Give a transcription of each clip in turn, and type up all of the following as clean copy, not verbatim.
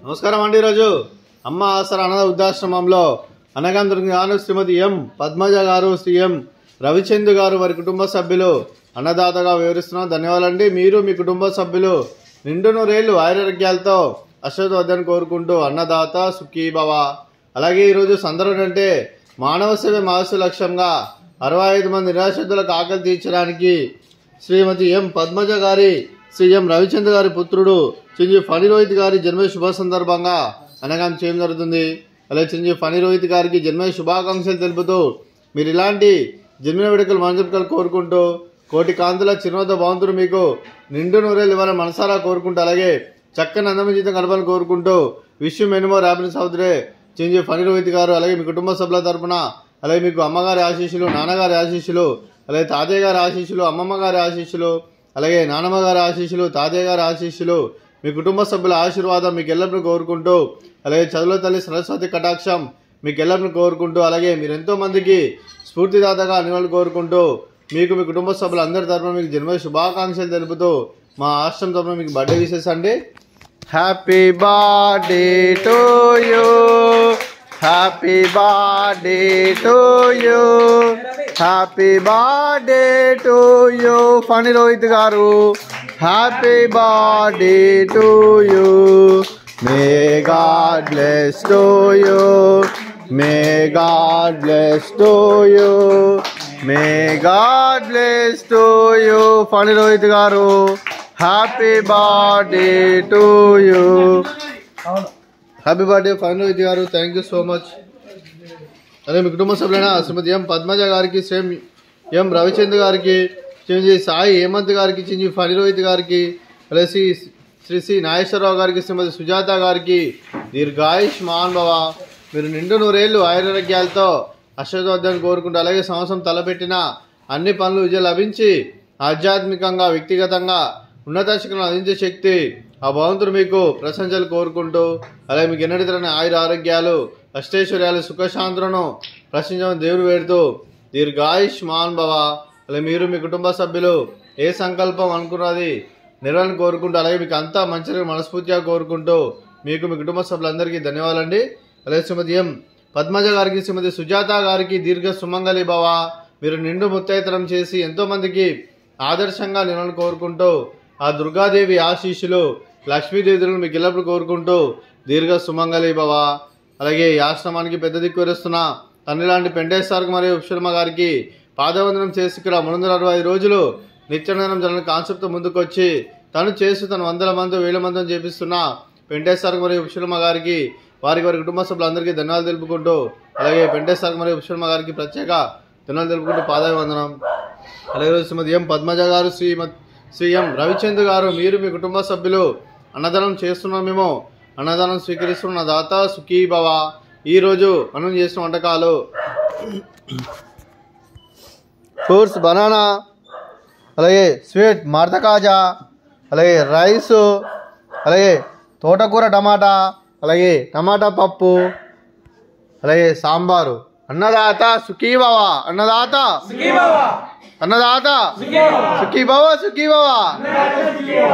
నమస్కారం అండి. ఈరోజు అమ్మ ఆసరా అనాథ వృద్ధాశ్రమంలో అనగాంధ్ర శ్రీమతి ఎం పద్మజ గారు, శ్రీ ఎం రవిచంద్ర గారు వారి కుటుంబ సభ్యులు అన్నదాతగా వివరిస్తున్నాం. ధన్యవాదాలండి. మీరు మీ కుటుంబ సభ్యులు నిండు నూరేళ్లు ఆరోగ్యాలతో అశ్వద్వద్దని కోరుకుంటూ అన్నదాత సుఖీభవ. అలాగే ఈరోజు సందర్భం అంటే మానవ సేవ మాస లక్ష్యంగా 65 మంది నిరాశ్రితులకు ఆకలి తీర్చడానికి శ్రీమతి ఎం పద్మజ గారి, శ్రీ ఎం రవిచంద్ర గారి పుత్రుడు చిరంజీవి ఫణి రోహిత్ గారి జన్మ శుభ సందర్భంగా అనగానే చేయడం జరుగుతుంది. అలాగే చిరంజీవి ఫణి రోహిత్ గారికి జన్మ శుభాకాంక్షలు తెలుపుతూ మీరు ఇలాంటి జన్మ వేడుకలు మనజుకలు కోరుకుంటూ కోటి కాంతుల చిరునవ్వుతో భవంతుడు మీకు నిండు నూరేళ్ళు ఇవ్వాలని మనసారా కోరుకుంటూ, అలాగే చక్కని అందమైన జీవితం గడపాలని కోరుకుంటూ విషయం మెనుమో హ్యాపీనెస్ అవుతురే చిరంజీవి ఫణి రోహిత్ గారు, అలాగే మీ కుటుంబ సభ్యుల తరపున అలాగే మీకు అమ్మగారి ఆశీస్సులు, నాన్నగారి ఆశీస్సులు, అలాగే తాతయ్య గారి ఆశీస్సులు, అమ్మమ్మ గారి ఆశీస్సులు, అలాగే నానమ్మ గారి ఆశీస్సులు, తాతయ్య గారి ఆశీస్సులు, మీ కుటుంబ సభ్యుల ఆశీర్వాదం మీకు ఎల్లప్పుడూ కోరుకుంటూ, అలాగే చదువుల తల్లి సరస్వతి కటాక్షం మీకు ఎల్లప్పుడూ కోరుకుంటూ, అలాగే మీరు ఎంతో మందికి స్ఫూర్తిదాతగా నివాళులు కోరుకుంటూ మీకు మీ కుటుంబ సభ్యులు అందరి తరపున మీకు జన్మ శుభాకాంక్షలు తెలుపుతూ మా ఆశ్రమం తరపున మీకు బర్త్డే విషెస్ అండి. Happy birthday to you, happy birthday to you, happy birthday to you Phani Rohit గారు, happy birthday to you. May God bless to you, may God bless to you, may God bless to you Phani Rohit గారు, happy birthday to you. Happy birthday Phani Rohit గారు. Thank you so much. అదే మీ కుటుంబ సభ్యులైన శ్రీమతి ఎం పద్మజ గారికి, శ్రీ ఎం రవిచంద్ర గారికి, శ్రీ సాయి హేమంత్ గారికి, శ్రీ ఫణి రోహిత్ గారికి, అలాగే శ్రీ నాగేశ్వరరావు గారికి, శ్రీమతి సుజాత గారికి దీర్ఘాయుష్మాన్ భవ. మీరు నిండు నూరేళ్లు ఆరోగ్యాలతో అశ్వద్వద్దని కోరుకుంటూ, అలాగే సంవత్సరం తలపెట్టిన అన్ని పనులు విజయం లభించి ఆధ్యాత్మికంగా వ్యక్తిగతంగా ఉన్నత శిఖరం అందించే శక్తి ఆ భగవంతుడు మీకు ప్రశంసలు కోరుకుంటూ, అలాగే మీకు ఎన్నటి తరని ఆయుర ఆరోగ్యాలు, అష్టైశ్వర్యాలు, సుఖశాంతులను ప్రశ్నించమని దేవుడు వేడుతూ దీర్ఘాయుష్మాన్ భవ. అలాగే మీరు మీ కుటుంబ సభ్యులు ఏ సంకల్పం అనుకున్నది నిర్వహణ కోరుకుంటూ, అలాగే మీకు అంతా మంచిగా మనస్ఫూర్తిగా కోరుకుంటూ మీకు మీ కుటుంబ సభ్యులందరికీ ధన్యవాదాలండి. అలాగే శ్రీమతి ఎం పద్మజ గారికి, శ్రీమతి సుజాత గారికి దీర్ఘ సుమంగళి భవ. మీరు నిండు ముత్తైతనం చేసి ఎంతోమందికి ఆదర్శంగా నిర్వహణ కోరుకుంటూ ఆ దుర్గాదేవి ఆశీస్సులు, లక్ష్మీదేవులను మీకు ఎల్లప్పుడు కోరుకుంటూ దీర్ఘ సుమంగళి భవ. అలాగే ఈ ఆశ్రమానికి పెద్ద దిక్కు వరుస్తున్న తండ్రి లాంటి పెండేశ్వర్ మరియు ఉపశర్మ గారికి పాదవందనం చేసి ఇక్కడ 365 రోజులు నిత్యానందనం జరగని కాన్సెప్ట్ ముందుకు వచ్చి తను చేస్తూ తను 100 మంది 1000 మందిని చేపిస్తున్న పెండేశ్వర్ మరియు ఉపశర్మ గారికి, వారి కుటుంబ సభ్యులందరికీ ధన్యవాదాలు తెలుపుకుంటూ, అలాగే పెండేశ్వర్ మరియు ఉపశర్మ గారికి ప్రత్యేక ధన్యవాదాలు తెలుపుకుంటూ పాదాభివందనం. అలాగే శ్రీమతి ఎం పద్మజ గారు, శ్రీ ఎం రవిచంద్ర గారు, మీరు మీ కుటుంబ సభ్యులు అన్నదానం చేస్తున్నాం, మేము అన్నదానం స్వీకరిస్తున్న దాత సుఖీభవ. ఈరోజు మనం చేసిన వంటకాలు ఫ్రూట్స్ బనానా, అలాగే స్వీట్ మార్తకాజా, అలాగే రైసు, అలాగే తోటకూర టమాటా, అలాగే టమాటా పప్పు, అలాగే సాంబారు. అన్నదాత సుఖీభవ, అన్నదాత అన్నదాత సుఖీభవ, సుఖీభవ,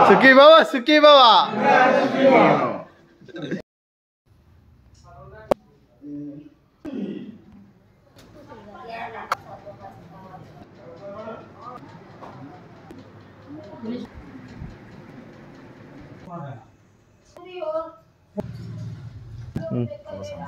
సుఖీభవ, సుఖీభవ. సంతోషం